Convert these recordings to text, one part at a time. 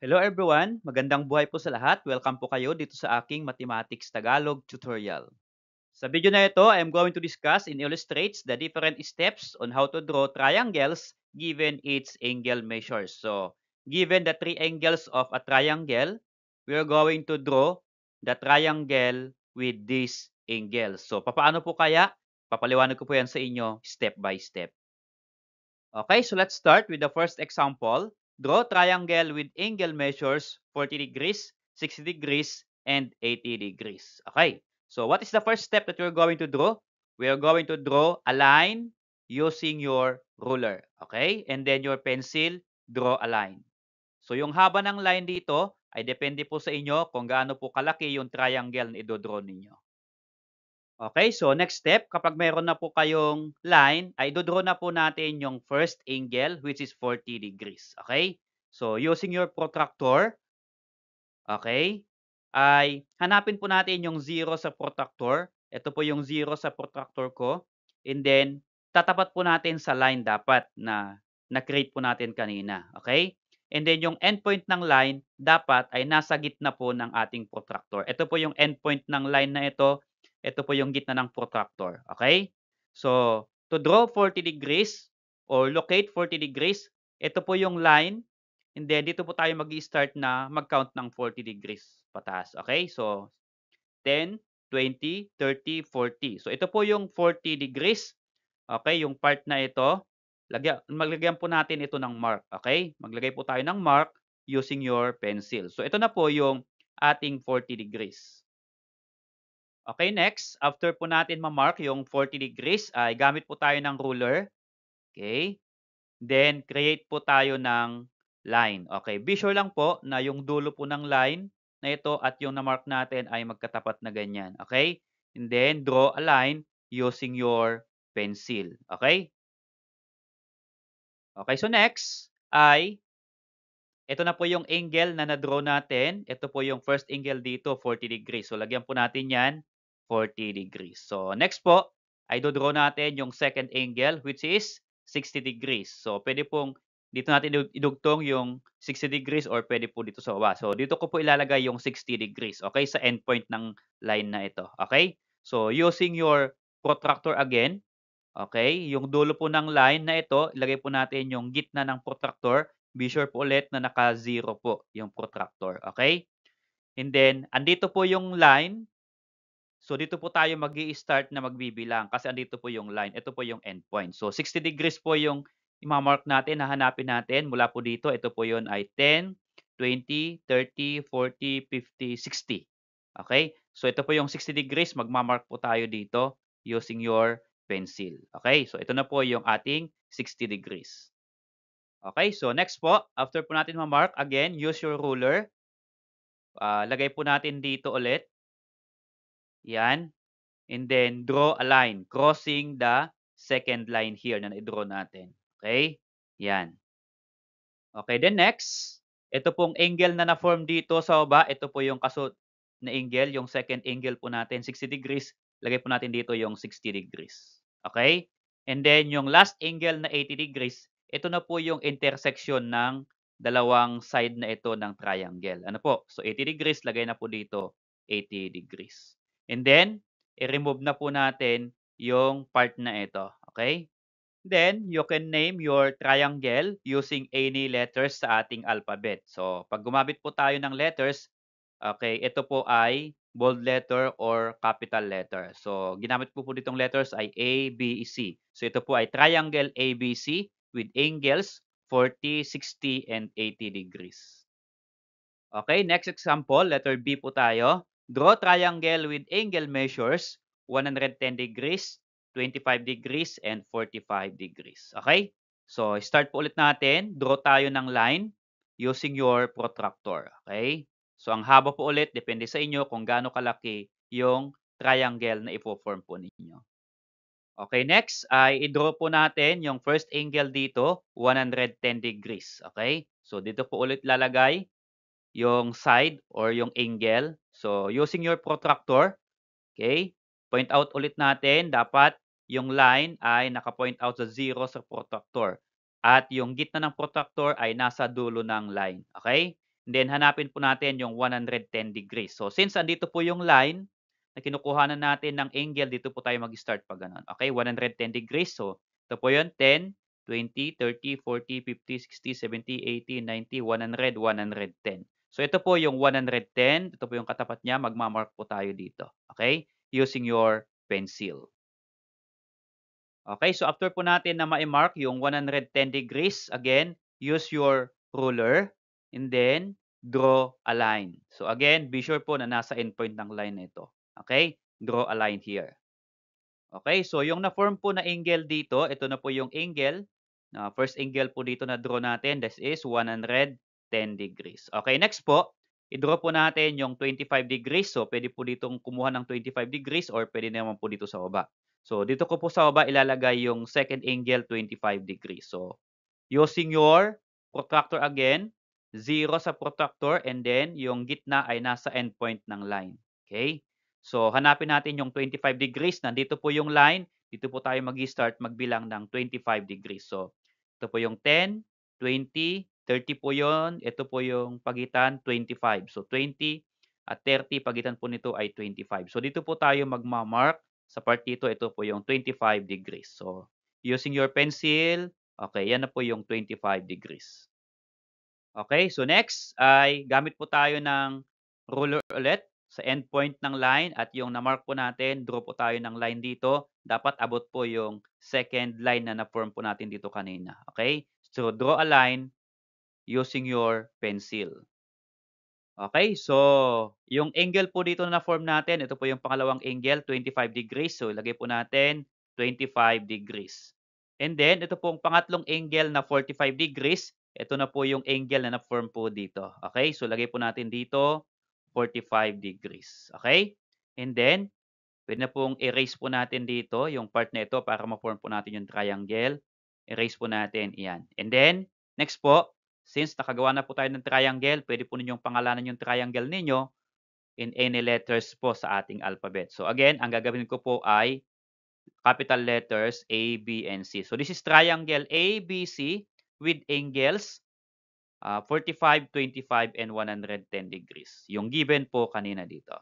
Hello everyone, magandang buhay po sa lahat. Welcome po kayo dito sa aking Mathematics Tagalog tutorial. Sa video na ito, I am going to discuss and illustrates the different steps on how to draw triangles given its angle measures. So, given the three angles of a triangle, we are going to draw the triangle with these angles. So, papaano po kaya? Papaliwanag ko po yan sa inyo step by step. Okay, so let's start with the first example. Draw triangle with angle measures 40 degrees, 60 degrees, and 80 degrees. Okay, so what is the first step that we're going to draw? We are going to draw a line using your ruler. Okay, and then your pencil, draw a line. So yung haba ng line dito ay depende po sa inyo kung gaano po kalaki yung triangle na i-draw ninyo. Okay, so next step, kapag meron na po kayong line, ay dodraw na po natin yung first angle which is 40 degrees. Okay? So using your protractor, okay, ay hanapin po natin yung 0 sa protractor. Ito po yung 0 sa protractor ko. And then, tatapat po natin sa line dapat na na-create po natin kanina. Okay? And then yung endpoint ng line dapat ay nasa gitna po ng ating protractor. Ito po yung endpoint ng line na ito. Ito po yung gitna ng protractor. Okay? So, to draw 40 degrees or locate 40 degrees, ito po yung line. And then, dito po tayo mag-start na mag-count ng 40 degrees pataas. Okay? So, 10, 20, 30, 40. So, ito po yung 40 degrees. Okay? Yung part na ito, maglagyan po natin ito ng mark. Okay? Maglagay po tayo ng mark using your pencil. So, ito na po yung ating 40 degrees. Okay, next, after po natin ma-mark yung 40 degrees, ay gamit po tayo ng ruler. Okay? Then, create po tayo ng line. Okay, be sure lang po na yung dulo po ng line na ito at yung na-mark natin ay magkatapat na ganyan. Okay? And then, draw a line using your pencil. Okay? Okay, so next ay ito na po yung angle na na-draw natin. Ito po yung first angle dito, 40 degrees. So, lagyan po natin yan, 40 degrees. So, next po, ay do-draw natin yung second angle, which is 60 degrees. So, pwede pong dito natin idugtong yung 60 degrees or pwede po dito sa baba. So, dito ko po ilalagay yung 60 degrees, okay, sa endpoint ng line na ito. Okay? So, using your protractor again, okay, yung dulo po ng line na ito, ilagay po natin yung gitna ng protractor. Be sure po ulit na naka-0 po yung protractor, okay? And then, andito po yung line. So, dito po tayo mag-i-start na magbibilang kasi andito po yung line. Ito po yung endpoint. So, 60 degrees po yung ima-mark natin, hahanapin natin. Mula po dito, ito po yun ay 10, 20, 30, 40, 50, 60. Okay? So, ito po yung 60 degrees. Magma-mark po tayo dito using your pencil. Okay? So, ito na po yung ating 60 degrees. Okay, so next po, after po natin ma-mark, again, use your ruler. Lagay po natin dito ulit. Yan. And then, draw a line crossing the second line here na na-draw natin. Okay? Yan. Okay, then next, ito pong angle na na-form dito sa baba, ito po yung kasunod na angle, yung second angle po natin, 60 degrees. Lagay po natin dito yung 60 degrees. Okay? And then, yung last angle na 80 degrees, ito na po yung intersection ng dalawang side na ito ng triangle. Ano po? So, 80 degrees, lagay na po dito 80 degrees. And then, i-remove na po natin yung part na ito. Okay? Then, you can name your triangle using any letters sa ating alphabet. So, pag gumamit po tayo ng letters, okay, ito po ay bold letter or capital letter. So, ginamit po ditong letters ay A, B, C. So, ito po ay triangle ABC with angles 40, 60, and 80 degrees. Okay, next example, letter B po tayo. Draw triangle with angle measures 110 degrees, 25 degrees, and 45 degrees. Okay? So, start po ulit natin. Draw tayo ng line using your protractor. Okay? So, ang haba po ulit, depende sa inyo kung gaano kalaki yung triangle na ipo-form po ninyo. Okay, next ay i-draw po natin yung first angle dito, 110 degrees. Okay? So, dito po ulit lalagay yung side or yung angle. So, using your protractor, okay, point out ulit natin, dapat yung line ay naka-point out sa 0 sa protractor. At yung gitna ng protractor ay nasa dulo ng line. Okay? Then hanapin po natin yung 110 degrees. So since andito po yung line na kinukuhanan natin ng angle, dito po tayo mag-start pag ganun. Okay, 110 degrees. So ito po yun, 10, 20, 30, 40, 50, 60, 70, 80, 90, 100, 110. So ito po yung 110. Ito po yung katapat niya. Magmamark po tayo dito. Okay? Using your pencil. Okay, so after po natin na ma-mark yung 110 degrees, again, use your ruler and then draw a line. So again, be sure po na nasa endpoint ng line na ito. Okay? Draw a line here. Okay, so yung na-form po na angle dito, ito na po yung angle. First angle po dito na draw natin, this is 110 degrees. Okay, next po, i-draw po natin yung 25 degrees. So, pwede po ditong kumuha ng 25 degrees or pwede naman po dito sa baba. So, dito ko po sa baba ilalagay yung second angle, 25 degrees. So, using your protractor again, 0 sa protractor and then yung gitna ay nasa endpoint ng line. Okay? So, hanapin natin yung 25 degrees. Nandito po yung line. Dito po tayo mag-start magbilang ng 25 degrees. So, ito po yung 10, 20, 30 po yon. Ito po yung pagitan, 25. So, 20 at 30, pagitan po nito ay 25. So, dito po tayo magmamark. Sa part dito, ito po yung 25 degrees. So, using your pencil, okay, yan na po yung 25 degrees. Okay, so next ay gamit po tayo ng ruler ulit sa endpoint ng line at yung na-mark po natin, draw po tayo ng line dito. Dapat abot po yung second line na na-form po natin dito kanina. Okay? So, draw a line using your pencil. Okay, so yung angle po dito na na-form natin, ito po yung pangalawang angle, 25 degrees. So, ilagay po natin 25 degrees. And then, ito pong pangatlong angle na 45 degrees. Ito na po yung angle na na-form po dito. Okay, so lagay po natin dito 45 degrees. Okay? And then, pwede na pong erase po natin dito yung part na ito para ma-form po natin yung triangle. Erase po natin, iyan. And then, next po, since nakagawa na po tayo ng triangle, pwede po ninyong pangalanan yung triangle ninyo in any letters po sa ating alphabet. So again, ang gagawin ko po ay capital letters A, B, and C. So this is triangle A, B, C with angles 45, 25, and 110 degrees. Yung given po kanina dito.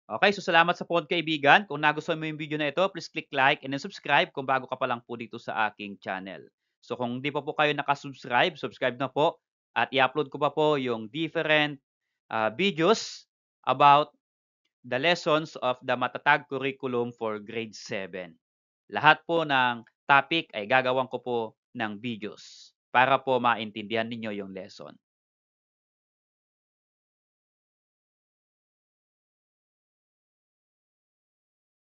Okay, so salamat sa pod kaibigan. Kung nagustuhan mo yung video na ito, please click like and then subscribe kung bago ka pa lang po dito sa aking channel. So kung di pa po kayo nakasubscribe, subscribe na po at i-upload ko pa po yung different videos about the lessons of the Matatag Curriculum for Grade 7. Lahat po ng topic ay gagawan ko po ng videos para po maintindihan ninyo yung lesson.